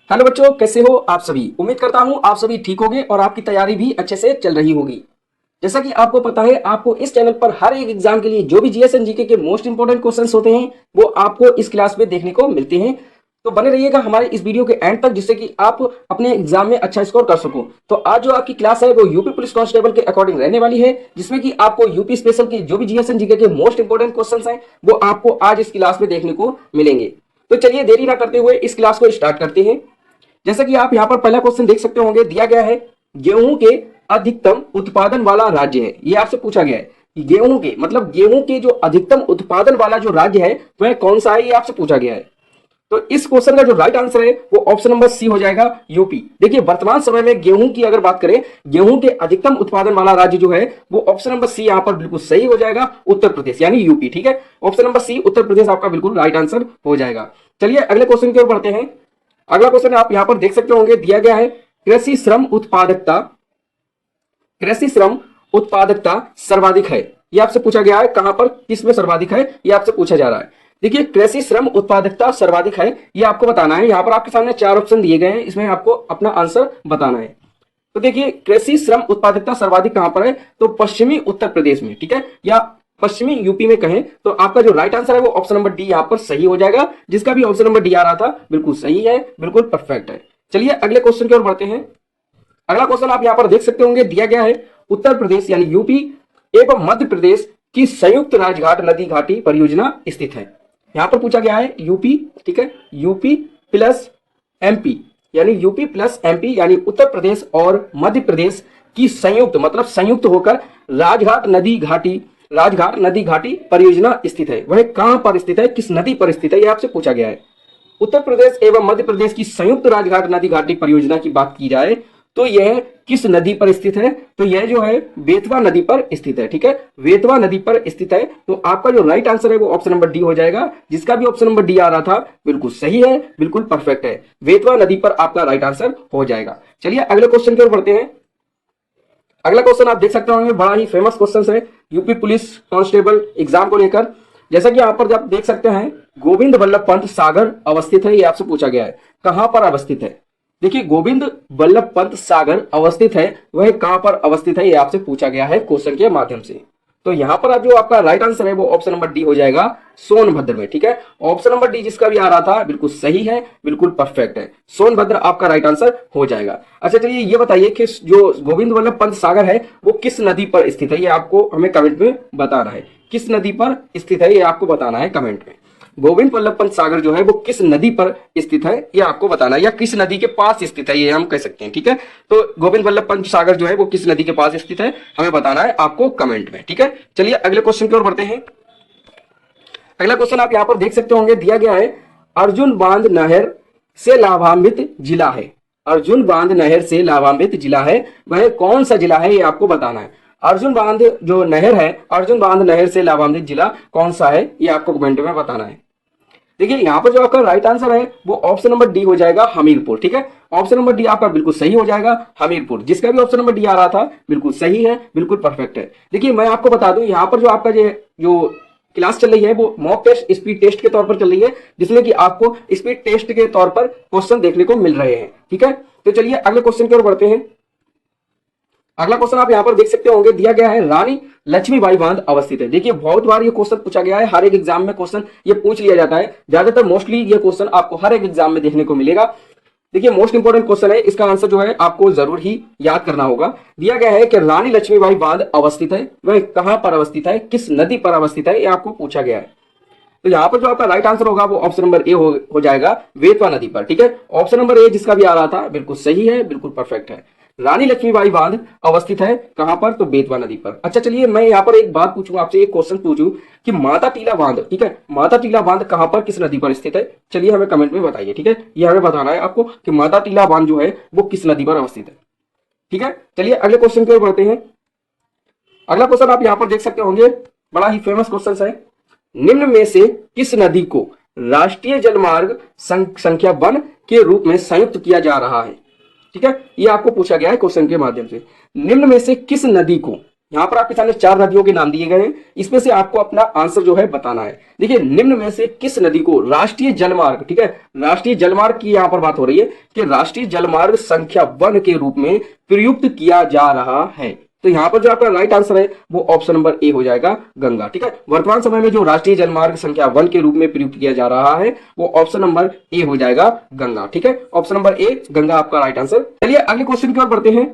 Hello बच्चों, कैसे हो आप सभी। उम्मीद करता हूं आप सभी ठीक होंगे और आपकी तैयारी भी अच्छे से चल रही होगी। जैसा कि आपको पता है, आपको इस चैनल पर हर एक एग्जाम के लिए जो भी जीएस एंड जीके के मोस्ट इंपोर्टेंट क्वेश्चंस होते हैं वो आपको इस क्लास में देखने को मिलते हैं। तो बने रहिएगा हमारे इस वीडियो के एंड तक, जिससे कि आप अपने एग्जाम में अच्छा स्कोर कर सको। तो आज जो आपकी क्लास है वो यूपी पुलिस कांस्टेबल के अकॉर्डिंग रहने वाली है, जिसमें कि आपको यूपी स्पेशल के जो भी जीएस एंड जीके के मोस्ट इंपोर्टेंट क्वेश्चंस हैं वो आपको आज इस क्लास में देखने को मिलेंगे। तो चलिए देरी ना करते हुए इस क्लास को स्टार्ट करते हैं। जैसा कि आप यहाँ पर पहला क्वेश्चन देख सकते होंगे, दिया गया है गेहूं के अधिकतम उत्पादन वाला राज्य है। ये आपसे पूछा गया है कि गेहूं के मतलब गेहूं के जो अधिकतम उत्पादन वाला जो राज्य है वह कौन सा है, ये आपसे पूछा गया है। तो इस क्वेश्चन का जो राइट आंसर है वो ऑप्शन नंबर सी हो जाएगा, यूपी। देखिए वर्तमान समय में गेहूं की अगर बात करें, गेहूं के अधिकतम उत्पादन वाला राज्य जो है वो ऑप्शन नंबर सी यहाँ पर बिल्कुल सही हो जाएगा, उत्तर प्रदेश यानी यूपी। ठीक है, option number C Uttar Pradesh आपका बिल्कुल राइट आंसर हो जाएगा। चलिए अगले क्वेश्चन की ओर बढ़ते हैं। अगला क्वेश्चन आप यहां पर देख सकते होंगे, दिया गया है कृषि श्रम उत्पादकता सर्वाधिक है। ये आपसे पूछा गया है कहां पर, किस में सर्वाधिक है, ये आपसे पूछा जा रहा है। देखिए कृषि श्रम उत्पादकता सर्वाधिक है, ये आपको बताना है। यहां पर आपके सामने चार ऑप्शन दिए गए हैं, इसमें आपको अपना आंसर बताना है। तो देखिए कृषि श्रम उत्पादकता सर्वाधिक कहां पर है, तो पश्चिमी उत्तर प्रदेश में। ठीक है, या पश्चिमी यूपी में कहें तो आपका जो राइट आंसर है वो ऑप्शन नंबर डी यहां पर सही हो जाएगा। जिसका भी ऑप्शन नंबर डी आ रहा था बिल्कुल सही है, बिल्कुल परफेक्ट है। चलिए अगले क्वेश्चन की ओर बढ़ते हैं। अगला क्वेश्चन आप यहां पर देख सकते होंगे, दिया गया है उत्तर प्रदेश यानी यूपी एवं मध्य प्रदेश की संयुक्त राजघाट नदी घाटी परियोजना स्थित है। यहां पर पूछा गया है यूपी, ठीक है, यूपी प्लस एमपी यानी यूपी प्लस एमपी यानी उत्तर प्रदेश और मध्य प्रदेश की संयुक्त मतलब संयुक्त होकर राजघाट नदी घाटी परियोजना स्थित है। वह कहां पर स्थित है, किस नदी पर स्थित है, यह आपसे पूछा गया है। उत्तर प्रदेश एवं मध्य प्रदेश की संयुक्त राजघाट नदी घाटी परियोजना की बात की जाए तो यह किस नदी पर स्थित है, तो यह जो है बेतवा नदी पर स्थित है। ठीक है, बेतवा नदी पर स्थित है। तो आपका जो राइट आंसर है वो ऑप्शन नंबर डी हो जाएगा। जिसका भी ऑप्शन नंबर डी आ रहा था बिल्कुल सही है, बिल्कुल परफेक्ट है। बेतवा नदी पर आपका राइट आंसर हो जाएगा। चलिए अगले क्वेश्चन की ओर बढ़ते हैं। अगला क्वेश्चन आप देख सकते होंगे, बड़ा ही फेमस क्वेश्चन है यूपी पुलिस कांस्टेबल एग्जाम को लेकर। जैसा कि यहाँ पर जब देख सकते हैं, गोविंद वल्लभ पंत सागर अवस्थित है, ये आपसे पूछा गया है कहां पर अवस्थित है। देखिए गोविंद वल्लभ पंत सागर अवस्थित है, वह कहां पर अवस्थित है, ये आपसे पूछा गया है क्वेश्चन के माध्यम से। तो यहां पर जो आपका राइट आंसर है वो ऑप्शन नंबर डी हो जाएगा, सोनभद्र में। ठीक है, ऑप्शन नंबर डी जिसका भी आ रहा था बिल्कुल सही है, बिल्कुल परफेक्ट है। सोनभद्र आपका राइट आंसर हो जाएगा। अच्छा चलिए ये बताइए कि जो गोविंद वल्लभ पंत सागर है वो किस नदी पर स्थित है, ये आपको हमें कमेंट में बताना है। किस नदी पर स्थित है ये आपको बताना है कमेंट में। गोविंद वल्लभ पंत सागर जो है वो किस नदी पर स्थित है ये आपको बताना है, या किस नदी के पास स्थित है ये हम कह सकते हैं। ठीक है, तो गोविंद वल्लभ पंत सागर जो है वो किस नदी के पास स्थित है हमें बताना है आपको कमेंट में। ठीक है, चलिए अगले क्वेश्चन की ओर बढ़ते हैं। अगला क्वेश्चन आप यहां पर देख सकते होंगे, दिया गया है अर्जुन बांध नहर से लाभान्वित जिला है। अर्जुन बांध नहर से लाभान्वित जिला है, वह कौन सा जिला है ये आपको बताना है। अर्जुन बांध जो नहर है, अर्जुन बांध नहर से लाभान्वित जिला कौन सा है ये आपको कमेंट में बताना है। देखिए यहाँ पर जो आपका राइट आंसर है वो ऑप्शन नंबर डी हो जाएगा, हमीरपुर। ठीक है, ऑप्शन नंबर डी आपका बिल्कुल सही हो जाएगा, हमीरपुर। जिसका भी ऑप्शन नंबर डी आ रहा था बिल्कुल सही है, बिल्कुल परफेक्ट है। देखिए मैं आपको बता दूं, यहाँ पर जो आपका जो क्लास चल रही है वो मॉक टेस्ट स्पीड टेस्ट के तौर पर चल रही है, जिसमें कि आपको स्पीड टेस्ट के तौर पर क्वेश्चन देखने को मिल रहे हैं। ठीक है, तो चलिए अगले क्वेश्चन की ओर बढ़ते हैं। अगला क्वेश्चन आप यहाँ पर देख सकते होंगे, दिया गया है रानी लक्ष्मीबाई बांध अवस्थित है। देखिए बहुत बार ये क्वेश्चन पूछा गया है, हर एक एग्जाम में क्वेश्चन ये पूछ लिया जाता है। ज्यादातर मोस्टली ये क्वेश्चन आपको हर एक एग्जाम में देखने को मिलेगा। देखिए मोस्ट इंपोर्टेंट क्वेश्चन है, इसका आंसर जो है आपको जरूर ही याद करना होगा। दिया गया है कि रानी लक्ष्मीबाई बांध अवस्थित है, वह कहां पर अवस्थित है, किस नदी पर अवस्थित है, ये आपको पूछा गया है। तो यहाँ पर जो आपका राइट आंसर होगा वो ऑप्शन नंबर ए हो जाएगा, बेतवा नदी पर। ठीक है, ऑप्शन नंबर ए जिसका भी आ रहा था बिल्कुल सही है, बिल्कुल परफेक्ट है। रानी लक्ष्मीबाई बांध अवस्थित है कहां पर, तो बेतवा नदी पर। अच्छा चलिए मैं यहाँ पर एक बात पूछूं आपसे, एक क्वेश्चन पूछूं कि माता टीला बांध, ठीक है, माता टीला बांध कहां पर किस नदी पर स्थित है, चलिए हमें कमेंट में बताइए। ठीक है, ये हमें बताना है आपको कि माता टीला बांध जो है वो किस नदी पर अवस्थित है। ठीक है, चलिए अगले क्वेश्चन की ओर बढ़ते हैं। अगला क्वेश्चन आप यहाँ पर देख सकते होंगे, बड़ा ही फेमस क्वेश्चन है। निम्न में से किस नदी को राष्ट्रीय जलमार्ग संख्या 1 के रूप में संयुक्त किया जा रहा है। ठीक है, ये आपको पूछा गया है क्वेश्चन के माध्यम से। निम्न में से किस नदी को, यहाँ पर आपके सामने 4 नदियों के नाम दिए गए हैं, इसमें से आपको अपना आंसर जो है बताना है। देखिए निम्न में से किस नदी को राष्ट्रीय जलमार्ग, ठीक है, राष्ट्रीय जलमार्ग की यहाँ पर बात हो रही है कि राष्ट्रीय जलमार्ग संख्या 1 के रूप में प्रयुक्त किया जा रहा है। तो यहाँ पर जो आपका राइट आंसर है वो ऑप्शन नंबर ए हो जाएगा, गंगा। ठीक है, वर्तमान समय में जो राष्ट्रीय जलमार्ग संख्या 1 के रूप में प्रयुक्त किया जा रहा है वो ऑप्शन नंबर ए हो जाएगा, गंगा। ठीक है, ऑप्शन नंबर ए गंगा आपका राइट आंसर। चलिए अगले क्वेश्चन की ओर बढ़ते हैं।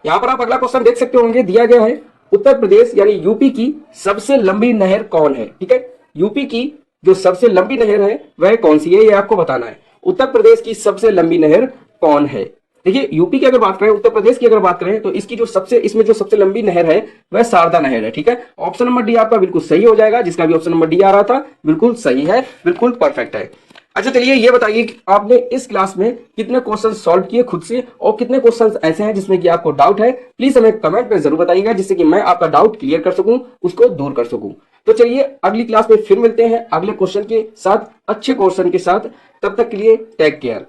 यहाँ पर आप अगला क्वेश्चन देख सकते होंगे, दिया गया है उत्तर प्रदेश यानी यूपी की सबसे लंबी नहर कौन है। ठीक है, यूपी की जो सबसे लंबी नहर है वह कौन सी है, ये आपको बताना है। उत्तर प्रदेश की सबसे लंबी नहर कौन है। देखिए यूपी की अगर बात करें, उत्तर प्रदेश की अगर बात करें तो इसकी जो इसमें जो सबसे लंबी नहर है वह शारदा नहर है। ठीक है, ऑप्शन नंबर डी आपका बिल्कुल सही हो जाएगा, जिसका भी ऑप्शन नंबर डी आ रहा था बिल्कुल सही है, बिल्कुल परफेक्ट है। अच्छा चलिए ये बताइए कि आपने इस क्लास में कितने क्वेश्चन सॉल्व किए खुद से और कितने क्वेश्चन ऐसे हैं जिसमें कि आपको डाउट है। प्लीज हमें कमेंट में जरूर बताइएगा, जिससे कि मैं आपका डाउट क्लियर कर सकूं, उसको दूर कर सकूं। तो चलिए अगली क्लास में फिर मिलते हैं अगले क्वेश्चन के साथ, अच्छे क्वेश्चन के साथ। तब तक के लिए टेक केयर।